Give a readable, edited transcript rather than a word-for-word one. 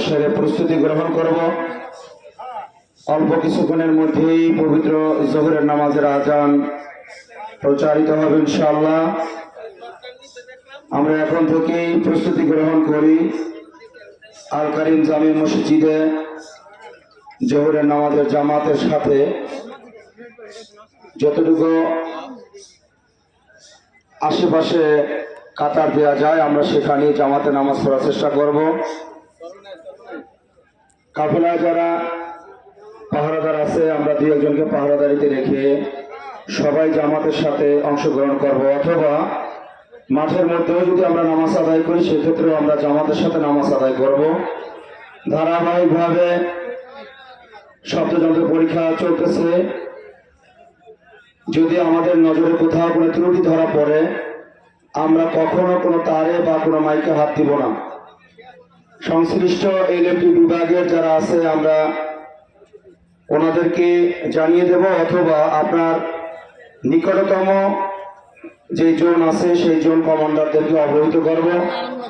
সেরে প্রস্তুতি গ্রহণ করব। অল্প কিছুক্ষণের মধ্যেই পবিত্র জোহরের নামাজের আজান প্রচারিত হবে ইনশাআল্লাহ। আমরা এখন থেকেই প্রস্তুতি গ্রহণ করি। আল কারিম জামে মসজিদে জোহরের নামাজের জামাতের সাথে যতটুকু আশেপাশে কাতার দেওয়া যায় আমরা সেখানে জামাতে নামাজ পড়ার চেষ্টা করব। কাফেলায় যারা পাহারাদার আছে আমরা দুই একজনকে পাহারাদারিতে রেখে সবাই জামাতের সাথে অংশগ্রহণ করব, অথবা মাঠের মধ্যেও যদি আমরা নামাজ আদায় করি সেক্ষেত্রেও আমরা জামাতের সাথে নামাজ আদায় করব। ধারাবাহিকভাবে শব্দযন্ত্র পরীক্ষা চলতেছে। যদি আমাদের নজরে কোথাও কোনো ত্রুটি ধরা পড়ে আমরা কখনো কোনো তারে বা কোনো মাইকে হাত দিব না। সংশ্লিষ্ট ইলেকট্রিক বিভাগের যারা আছে আমরা ওনাদেরকে জানিয়ে দেব, অথবা আপনার নিকটতম যে জোন আছে সেই জোন কমান্ডারদেরকে অবহিত করব।